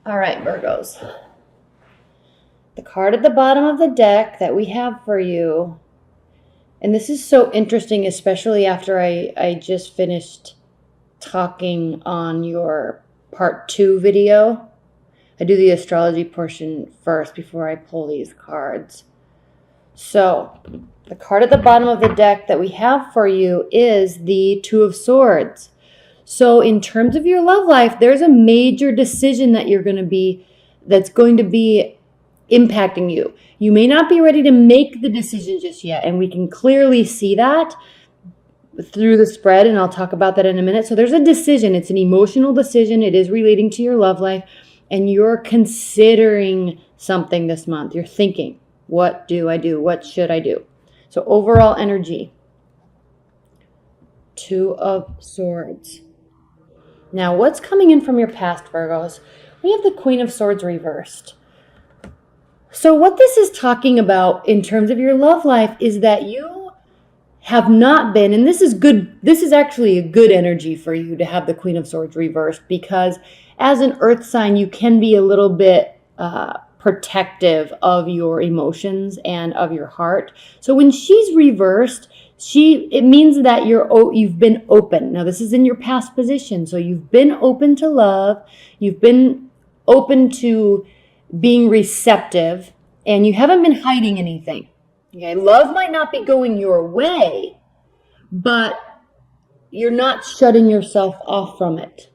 All right, Virgos. The card at the bottom of the deck that we have for you, and this is so interesting, especially after I just finished talking on your part 2 video. I do the astrology portion first before I pull these cards. So, the card at the bottom of the deck that we have for you is the Two of Swords. So, in terms of your love life, there's a major decision that's going to be impacting you. You may not be ready to make the decision just yet, and we can clearly see that through the spread, and I'll talk about that in a minute. So there's a decision. It's an emotional decision. It is relating to your love life, and you're considering something this month. You're thinking, what do I do? What should I do? So overall energy, Two of Swords. Now, what's coming in from your past, Virgos? We have the Queen of Swords reversed. So what this is talking about in terms of your love life is that you have not been, and this is good, this is actually a good energy for you to have the Queen of Swords reversed, because as an earth sign, you can be a little bit protective of your emotions and of your heart. So when she's reversed, it means that you've been open. Now this is in your past position, so you've been open to love, you've been open to being receptive, and you haven't been hiding anything. Okay, love might not be going your way, but you're not shutting yourself off from it.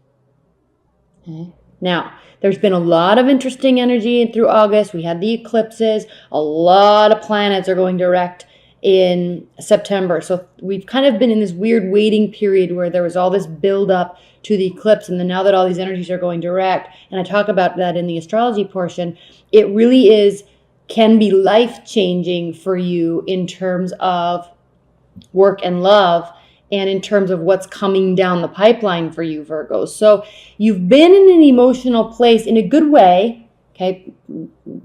Okay. Now, there's been a lot of interesting energy through August. We had the eclipses. A lot of planets are going direct in September. So we've kind of been in this weird waiting period where there was all this build up to the eclipse, and then now that all these energies are going direct, and I talk about that in the astrology portion, it really can be life-changing for you in terms of work and love, and in terms of what's coming down the pipeline for you, Virgos. So you've been in an emotional place in a good way, okay?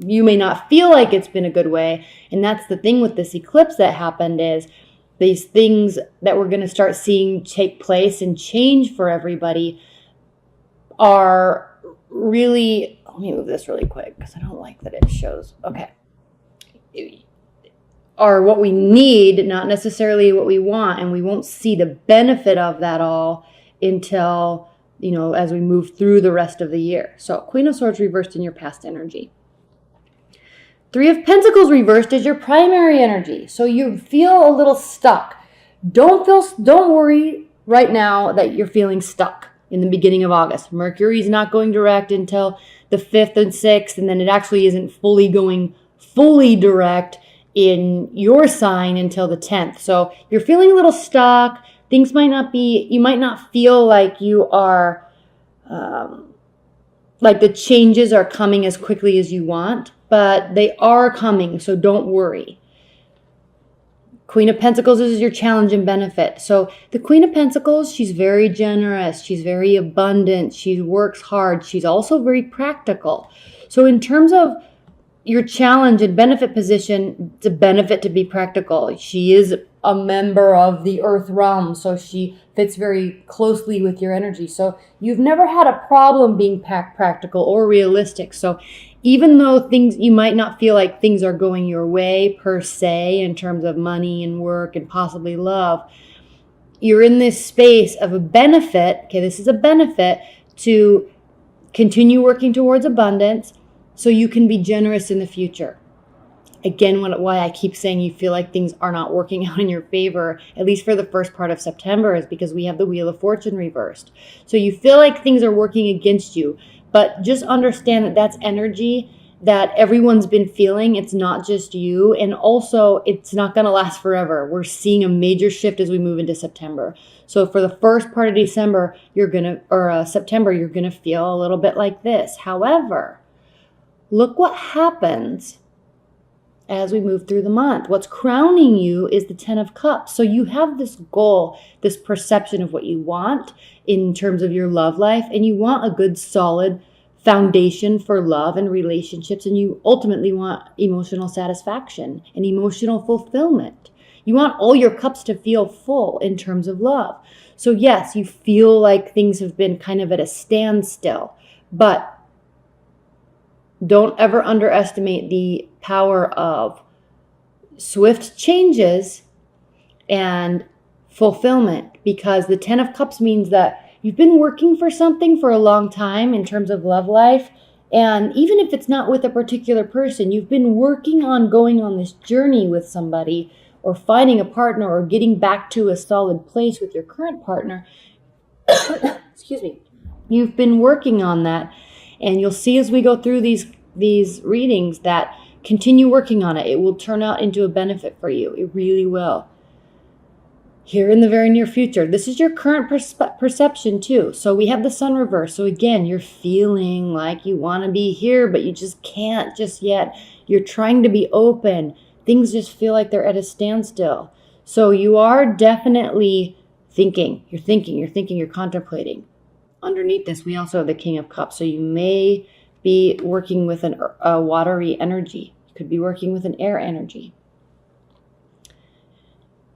You may not feel like it's been a good way, and that's the thing with this eclipse that happened, is these things that we're going to start seeing take place and change for everybody are really, let me move this really quick because I don't like that it shows, okay, are what we need, not necessarily what we want, and we won't see the benefit of that all until, as we move through the rest of the year. So Queen of Swords reversed in your past energy. Three of Pentacles reversed is your primary energy. So you feel a little stuck. Don't worry right now that you're feeling stuck in the beginning of August. Mercury's not going direct until the 5th and 6th, and then it actually isn't going fully direct in your sign until the 10th. So you're feeling a little stuck. You might not feel like you are, like the changes are coming as quickly as you want, but they are coming, so don't worry. Queen of Pentacles is your challenge and benefit. So the Queen of Pentacles, she's very generous, she's very abundant, she works hard, she's also very practical. So in terms of your challenge and benefit position, it's a benefit to be practical. She is a member of the earth realm, so she fits very closely with your energy. So you've never had a problem being practical or realistic. So even though you might not feel like things are going your way per se in terms of money and work and possibly love, you're in this space of a benefit. Okay, this is a benefit to continue working towards abundance so you can be generous in the future. Again, why I keep saying you feel like things are not working out in your favor, at least for the first part of September, is because we have the Wheel of Fortune reversed. So you feel like things are working against you, but just understand that that's energy that everyone's been feeling. It's not just you, and also it's not going to last forever. We're seeing a major shift as we move into September. So for the first part of September, you're going to feel a little bit like this. However, look what happens as we move through the month. What's crowning you is the 10 of Cups. So you have this goal, this perception of what you want in terms of your love life, and you want a good, solid foundation for love and relationships, and you ultimately want emotional satisfaction and emotional fulfillment. You want all your cups to feel full in terms of love. So yes, you feel like things have been kind of at a standstill, but don't ever underestimate the power of swift changes and fulfillment, because the 10 of Cups means that you've been working for something for a long time in terms of love life. And even if it's not with a particular person, you've been working on going on this journey with somebody, or finding a partner, or getting back to a solid place with your current partner. Excuse me. You've been working on that. And you'll see as we go through these readings that continue working on it. It will turn out into a benefit for you. It really will. Here in the very near future. This is your current perception too. So we have the sun reverse. So again, you're feeling like you want to be here, but you just can't just yet. You're trying to be open. Things just feel like they're at a standstill. So you are definitely thinking. You're contemplating. Underneath this, we also have the King of Cups. So you may be working with a watery energy. You could be working with an air energy.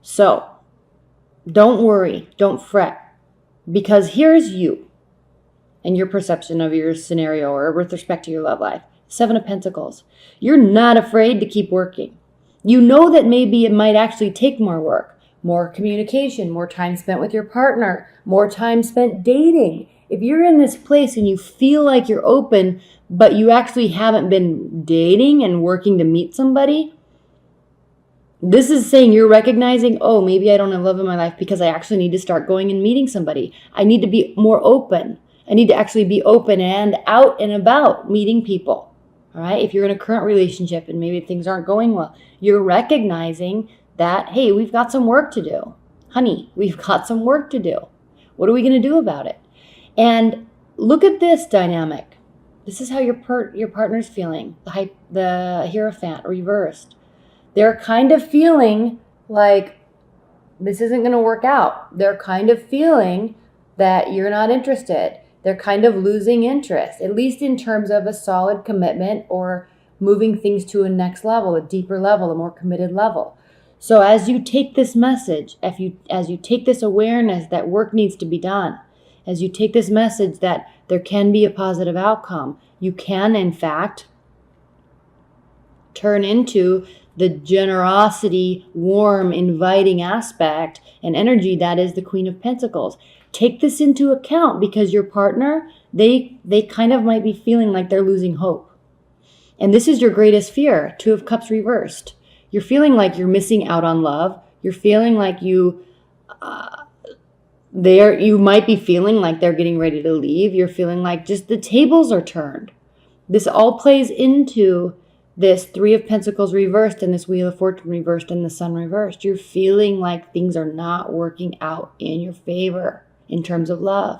So don't worry, don't fret, because here's you and your perception of your scenario, or with respect to your love life. 7 of Pentacles. You're not afraid to keep working. You know that maybe it might actually take more work, more communication, more time spent with your partner, more time spent dating. If you're in this place and you feel like you're open, but you actually haven't been dating and working to meet somebody, this is saying you're recognizing, oh, maybe I don't have love in my life because I actually need to start going and meeting somebody. I need to be more open. I need to actually be open and out and about meeting people. All right. If you're in a current relationship and maybe things aren't going well, you're recognizing that, hey, we've got some work to do. Honey, we've got some work to do. What are we going to do about it? And look at this dynamic. This is how your partner's feeling. The Hierophant reversed. They're kind of feeling like this isn't going to work out. They're kind of feeling that you're not interested. They're kind of losing interest, at least in terms of a solid commitment or moving things to a next level, a deeper level, a more committed level. So as you take this message, as you take this awareness that work needs to be done, as you take this message that there can be a positive outcome, you can, in fact, turn into the generosity, warm, inviting aspect and energy that is the Queen of Pentacles. Take this into account, because your partner, they kind of might be feeling like they're losing hope. And this is your greatest fear, 2 of Cups reversed. You're feeling like you're missing out on love. You're feeling like you might be feeling like they're getting ready to leave. You're feeling like just the tables are turned. This all plays into this 3 of Pentacles reversed and this Wheel of Fortune reversed and the Sun reversed. You're feeling like things are not working out in your favor in terms of love.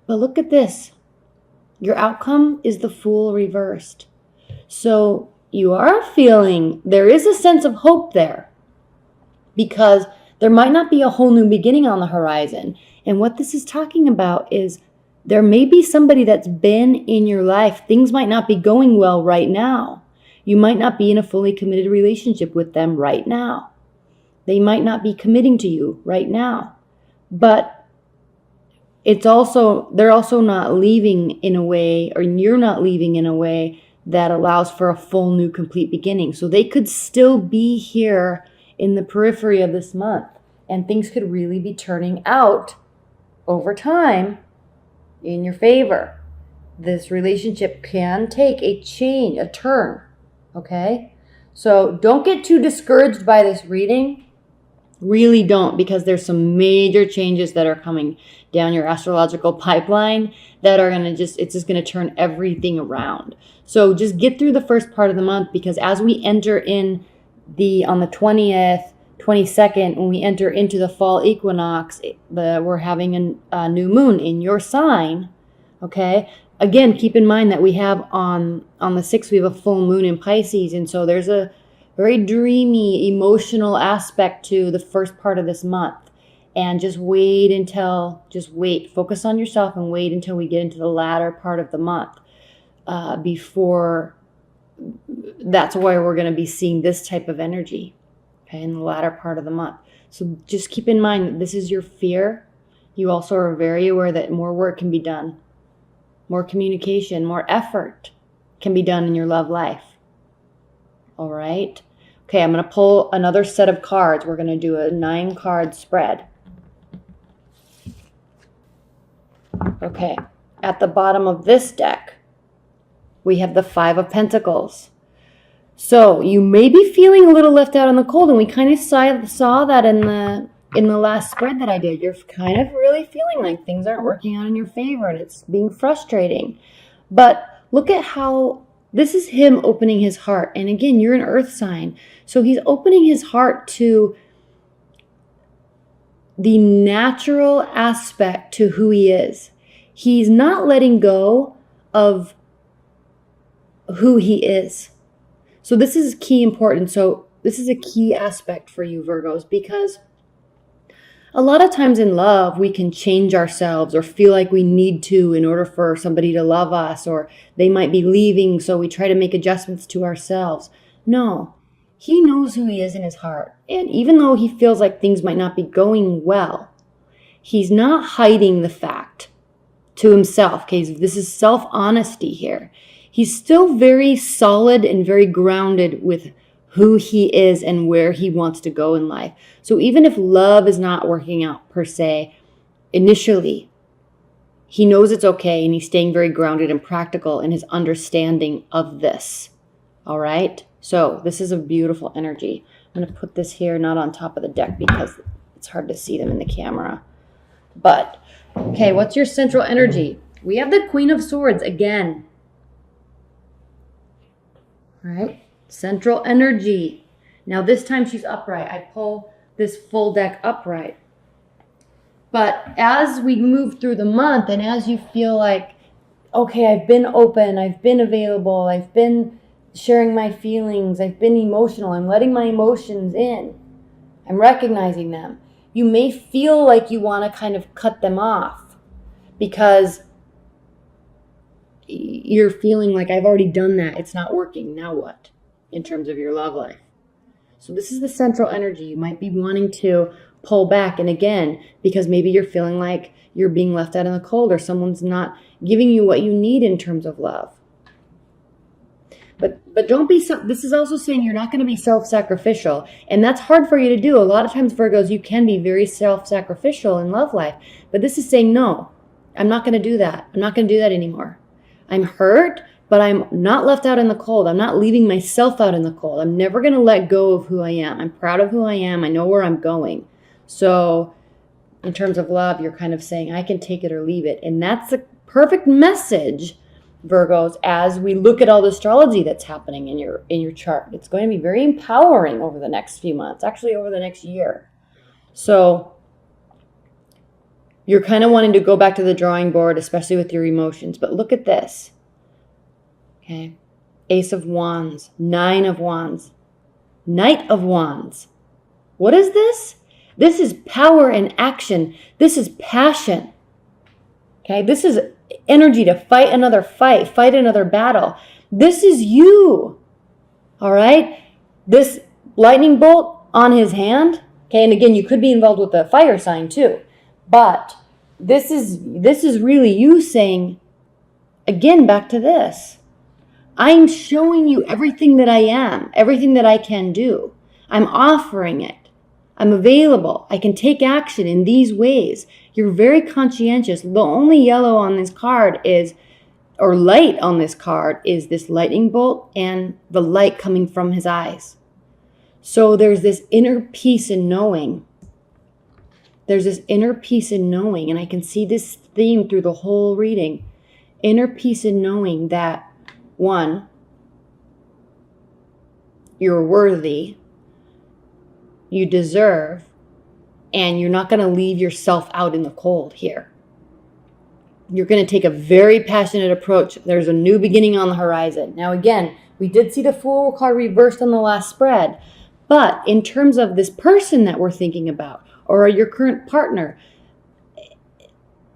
But look at this. Your outcome is the Fool reversed. So you are feeling there is a sense of hope there, because there might not be a whole new beginning on the horizon. And what this is talking about is there may be somebody that's been in your life. Things might not be going well right now. You might not be in a fully committed relationship with them right now. They might not be committing to you right now. But they're also not leaving in a way, or you're not leaving in a way that allows for a full new complete beginning. So they could still be here in the periphery of this month, and things could really be turning out over time in your favor. This relationship can take a change, a turn. Okay? So don't get too discouraged by this reading. Really don't, because there's some major changes that are coming down your astrological pipeline that are it's just going to turn everything around. So just get through the first part of the month, because as we enter on the 20th, 22nd, when we enter into the fall equinox, we're having a new moon in your sign. Okay? Again, keep in mind that we have on the 6th, we have a full moon in Pisces. And so there's a very dreamy, emotional aspect to the first part of this month. And just wait, focus on yourself and wait until we get into the latter part of the month. Before, that's where we're going to be seeing this type of energy, okay, in the latter part of the month. So just keep in mind that this is your fear. You also are very aware that more work can be done. More communication, more effort. can be done in your love life. All right. Okay, I'm going to pull another set of cards. We're going to do a 9-card spread. Okay, at the bottom of this deck, we have the 5 of Pentacles. So you may be feeling a little left out in the cold, and we kind of saw that in the last spread that I did. You're kind of really feeling like things aren't working out in your favor, and it's being frustrating. But look at how this is him opening his heart. And again, you're an earth sign. So he's opening his heart to the natural aspect to who he is. He's not letting go of who he is. So this is key important. So this is a key aspect for you, Virgos, because a lot of times in love, we can change ourselves or feel like we need to in order for somebody to love us, or they might be leaving, so we try to make adjustments to ourselves. No, he knows who he is in his heart. And even though he feels like things might not be going well, he's not hiding the fact to himself. Okay, this is self-honesty here. He's still very solid and very grounded with who he is and where he wants to go in life. So even if love is not working out per se, initially, he knows it's okay, and he's staying very grounded and practical in his understanding of this. All right? So this is a beautiful energy. I'm going to put this here, not on top of the deck because it's hard to see them in the camera. But, okay, what's your central energy? We have the Queen of Swords again. All right? Central energy. Now this time she's upright. I pull this full deck upright. But as we move through the month, and as you feel like, okay, I've been open, I've been available, I've been sharing my feelings, I've been emotional, I'm letting my emotions in, I'm recognizing them. You may feel like you want to kind of cut them off because you're feeling like, I've already done that, it's not working, now what? In terms of your love life. So this is the central energy. You might be wanting to pull back. And again, because maybe you're feeling like you're being left out in the cold, or someone's not giving you what you need in terms of love. But don't be, this is also saying you're not going to be self-sacrificial. And that's hard for you to do. A lot of times, Virgos, you can be very self-sacrificial in love life. But this is saying, no, I'm not going to do that. I'm not going to do that anymore. I'm hurt, but I'm not left out in the cold. I'm not leaving myself out in the cold. I'm never going to let go of who I am. I'm proud of who I am. I know where I'm going. So in terms of love, you're kind of saying, I can take it or leave it. And that's a perfect message, Virgos, as we look at all the astrology that's happening in your chart. It's going to be very empowering over the next few months, actually over the next year. So you're kind of wanting to go back to the drawing board, especially with your emotions. But look at this. Okay, Ace of Wands, 9 of Wands, Knight of Wands. What is this? This is power and action. This is passion. Okay, this is energy to fight another fight, fight another battle. This is you. All right, this lightning bolt on his hand. Okay, and again, you could be involved with the fire sign too, but this is really you saying, again, back to this. I'm showing you everything that I am, everything that I can do. I'm offering it. I'm available. I can take action in these ways. You're very conscientious. The only yellow on this card is, or light on this card, is this lightning bolt and the light coming from his eyes. So there's this inner peace in knowing. There's this inner peace in knowing, and I can see this theme through the whole reading. Inner peace in knowing that, one, you're worthy, you deserve, and you're not going to leave yourself out in the cold here. You're going to take a very passionate approach. There's a new beginning on the horizon. Now, again, we did see the Fool card reversed on the last spread, but in terms of this person that we're thinking about, or your current partner,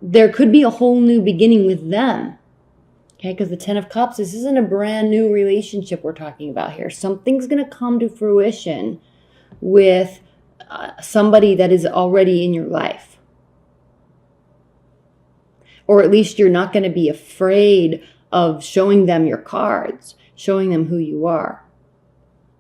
there could be a whole new beginning with them. Okay, because the 10 of Cups, this isn't a brand new relationship we're talking about here. Something's going to come to fruition with somebody that is already in your life. Or at least you're not going to be afraid of showing them your cards, showing them who you are.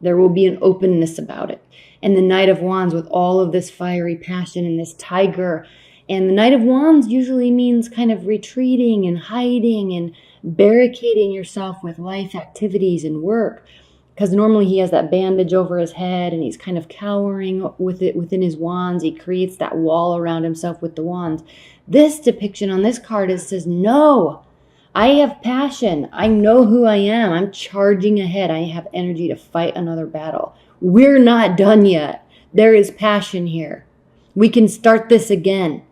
There will be an openness about it. And the Knight of Wands with all of this fiery passion and this tiger. And the Knight of Wands usually means kind of retreating and hiding and barricading yourself with life activities and work. Because normally he has that bandage over his head and he's kind of cowering with it within his wands. He creates that wall around himself with the wands. This depiction on this card says, no, I have passion. I know who I am. I'm charging ahead. I have energy to fight another battle. We're not done yet. There is passion here. We can start this again.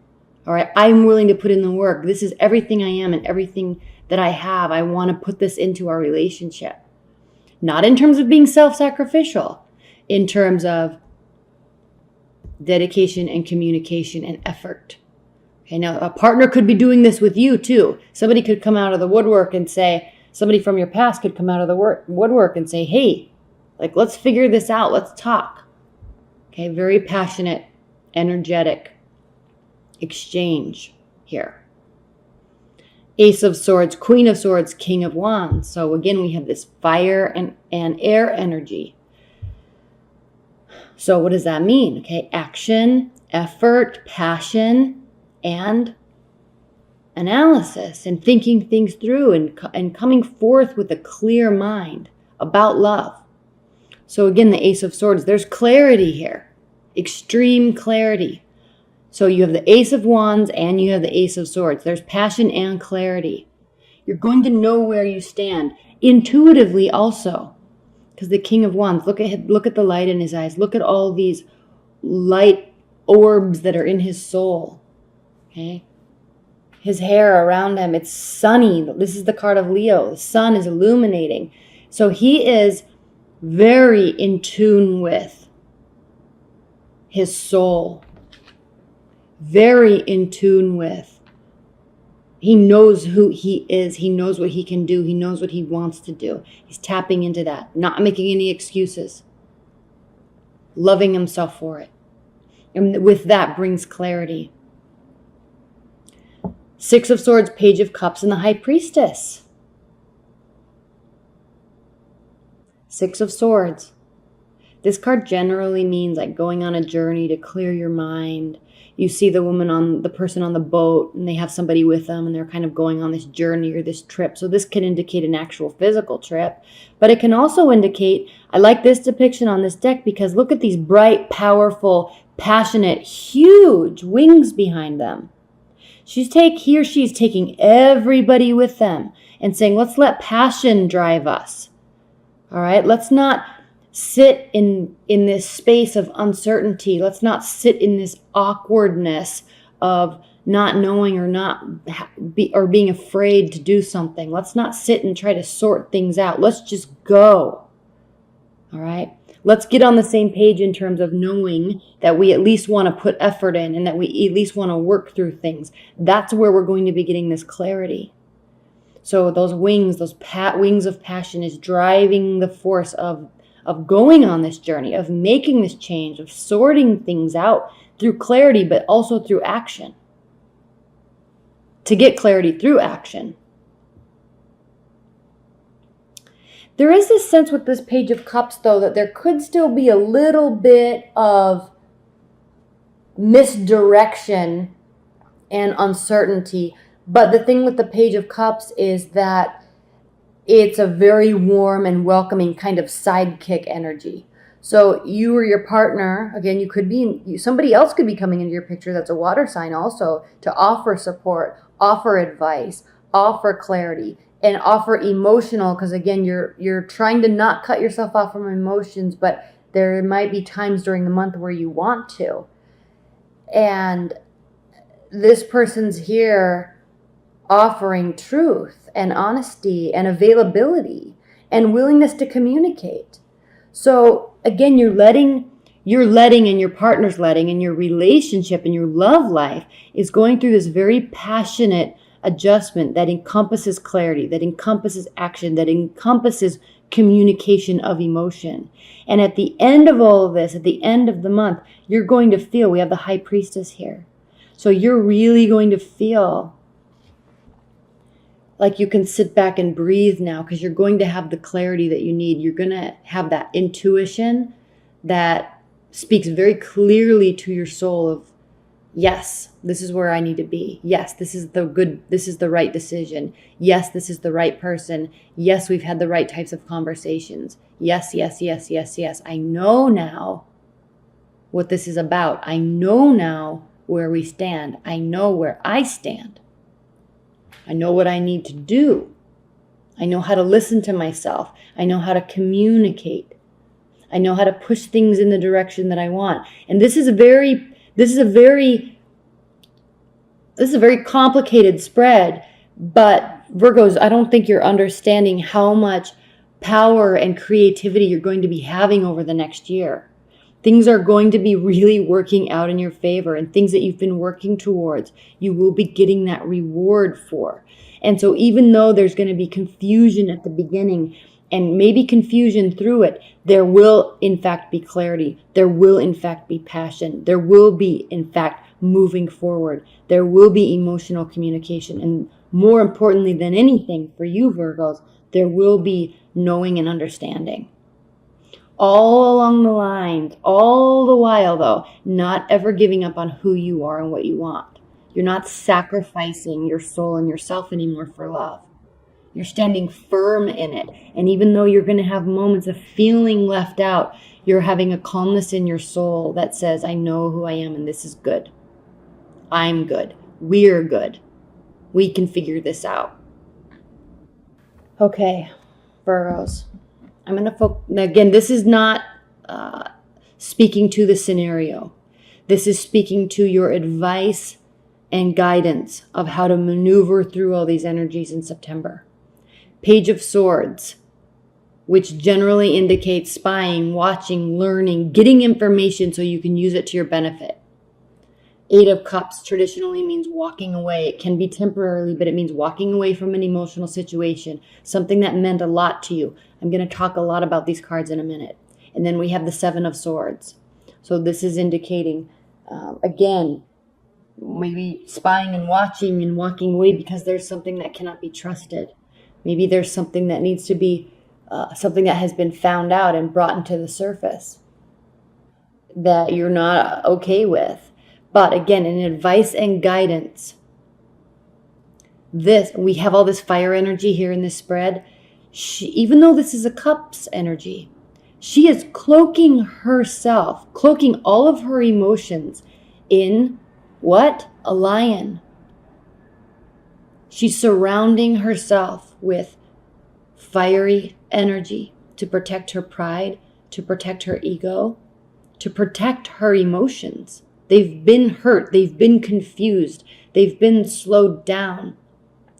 All right. I'm willing to put in the work. This is everything I am and everything that I have. I want to put this into our relationship. Not in terms of being self-sacrificial, in terms of dedication and communication and effort. Okay, now a partner could be doing this with you too. Somebody could come out of the woodwork and say, somebody from your past could come out of the woodwork and say, hey, like, let's figure this out. Let's talk. Okay, very passionate, energetic exchange here. Ace of Swords, Queen of Swords, King of Wands. So again, we have this fire and air energy. So what does that mean? Okay, action, effort, passion, and analysis, and thinking things through and coming forth with a clear mind about love. So again, the Ace of Swords, there's clarity here, extreme clarity. So you have the Ace of Wands and you have the Ace of Swords. There's passion and clarity. You're going to know where you stand intuitively also, because the King of Wands, look at the light in his eyes. Look at all these light orbs that are in his soul. Okay, his hair around him, it's sunny. This is the card of Leo. The sun is illuminating. So he is very in tune with his soul. Very in tune with. He knows who he is. He knows what he can do. He knows what he wants to do. He's tapping into that, not making any excuses. Loving himself for it. And with that brings clarity. Six of Swords, Page of Cups, and the High Priestess. Six of Swords. This card generally means like going on a journey to clear your mind. You see the person on the boat, and they have somebody with them, and they're kind of going on this journey or this trip. So this can indicate an actual physical trip, but it can also indicate, I like this depiction on this deck because look at these bright, powerful, passionate, huge wings behind them. She's taking everybody with them and saying, let's let passion drive us. All right, let's not sit in this space of uncertainty. Let's not sit in this awkwardness of not knowing or being afraid to do something. Let's not sit and try to sort things out. Let's just go. All right. Let's get on the same page in terms of knowing that we at least want to put effort in and that we at least want to work through things. That's where we're going to be getting this clarity. So those wings, wings of passion is driving the force of going on this journey, of making this change, of sorting things out through clarity, but also through action. To get clarity through action. There is this sense with this Page of Cups, though, that there could still be a little bit of misdirection and uncertainty. But the thing with the Page of Cups is that it's a very warm and welcoming kind of sidekick energy. So you or your partner, again, somebody else could be coming into your picture that's a water sign also, to offer support, offer advice, offer clarity, and offer emotional, because again, you're trying to not cut yourself off from emotions, but there might be times during the month where you want to. And this person's here offering truth and honesty and availability and willingness to communicate. So again, you're letting and your partner's letting, and your relationship and your love life is going through this very passionate adjustment that encompasses clarity, that encompasses action, that encompasses communication of emotion. And at the end of all of this, at the end of the month, you're going to feel, we have the High Priestess here. So you're really going to feel like you can sit back and breathe now, because you're going to have the clarity that you need. You're going to have that intuition that speaks very clearly to your soul of, yes, this is where I need to be. Yes, this is the right decision. Yes, this is the right person. Yes, we've had the right types of conversations. Yes, yes, yes, yes, yes. I know now what this is about. I know now where we stand. I know where I stand. I know what I need to do. I know how to listen to myself. I know how to communicate. I know how to push things in the direction that I want. And this is a very complicated spread, but Virgos, I don't think you're understanding how much power and creativity you're going to be having over the next year. Things are going to be really working out in your favor, and things that you've been working towards, you will be getting that reward for. And so even though there's going to be confusion at the beginning, and maybe confusion through it, there will in fact be clarity. There will in fact be passion. There will be in fact moving forward. There will be emotional communication. And more importantly than anything for you Virgos, there will be knowing and understanding. All along the lines, all the while though, not ever giving up on who you are and what you want. You're not sacrificing your soul and yourself anymore for love. You're standing firm in it. And even though you're going to have moments of feeling left out, you're having a calmness in your soul that says, I know who I am and this is good. I'm good. We're good. We can figure this out. Okay, Virgos. I'm going to focus. Again, this is not speaking to the scenario. This is speaking to your advice and guidance of how to maneuver through all these energies in September. Page of Swords, which generally indicates spying, watching, learning, getting information so you can use it to your benefit. 8 of Cups traditionally means walking away. It can be temporarily, but it means walking away from an emotional situation, something that meant a lot to you. I'm going to talk a lot about these cards in a minute. And then we have the 7 of Swords. So this is indicating, again, maybe spying and watching and walking away because there's something that cannot be trusted. Maybe there's something that needs to be, something that has been found out and brought into the surface that you're not okay with. But again, in advice and guidance, we have all this fire energy here in this spread. Even though this is a Cups energy, she is cloaking herself, cloaking all of her emotions in what? A lion. She's surrounding herself with fiery energy to protect her pride, to protect her ego, to protect her emotions. They've been hurt. They've been confused. They've been slowed down.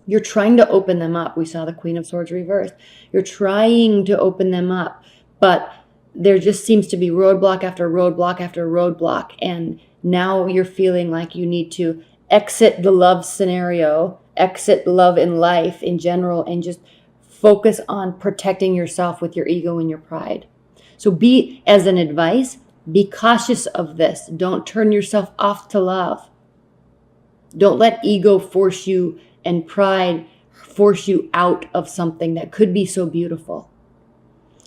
You're trying to open them up. We saw the Queen of Swords reversed. You're trying to open them up, but there just seems to be roadblock after roadblock after roadblock. And now you're feeling like you need to exit the love scenario, exit love in life in general, and just focus on protecting yourself with your ego and your pride. So as an advice, be cautious of this. Don't turn yourself off to love. Don't let ego force you and pride force you out of something that could be so beautiful.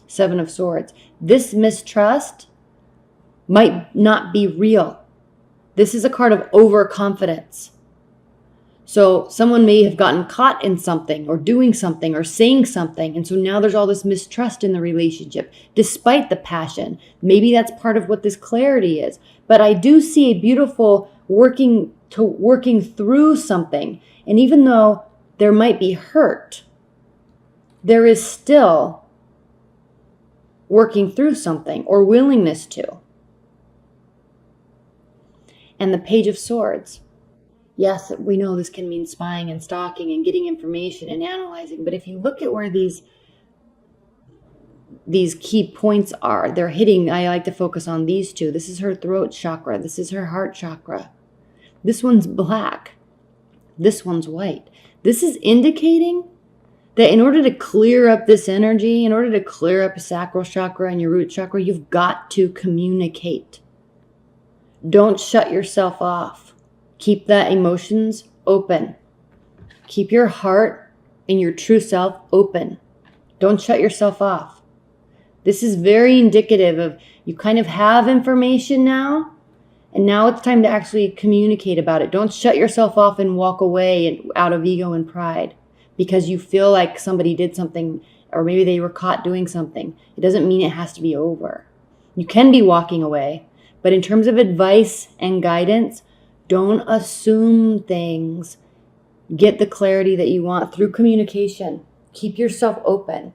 7 of Swords. This mistrust might not be real. This is a card of overconfidence. So someone may have gotten caught in something or doing something or saying something. And so now there's all this mistrust in the relationship, despite the passion. Maybe that's part of what this clarity is. But I do see a beautiful working through something. And even though there might be hurt, there is still working through something or willingness to. And the Page of Swords. Yes, we know this can mean spying and stalking and getting information and analyzing, but if you look at where these key points are, they're hitting, I like to focus on these two. This is her throat chakra. This is her heart chakra. This one's black. This one's white. This is indicating that in order to clear up this energy, in order to clear up your sacral chakra and your root chakra, you've got to communicate. Don't shut yourself off. Keep that emotions open. Keep your heart in your true self open. Don't shut yourself off. This is very indicative of you kind of have information now, and now it's time to actually communicate about it. Don't shut yourself off and walk away out of ego and pride because you feel like somebody did something or maybe they were caught doing something. It doesn't mean it has to be over. You can be walking away, but in terms of advice and guidance, don't assume things. Get the clarity that you want through communication. Keep yourself open.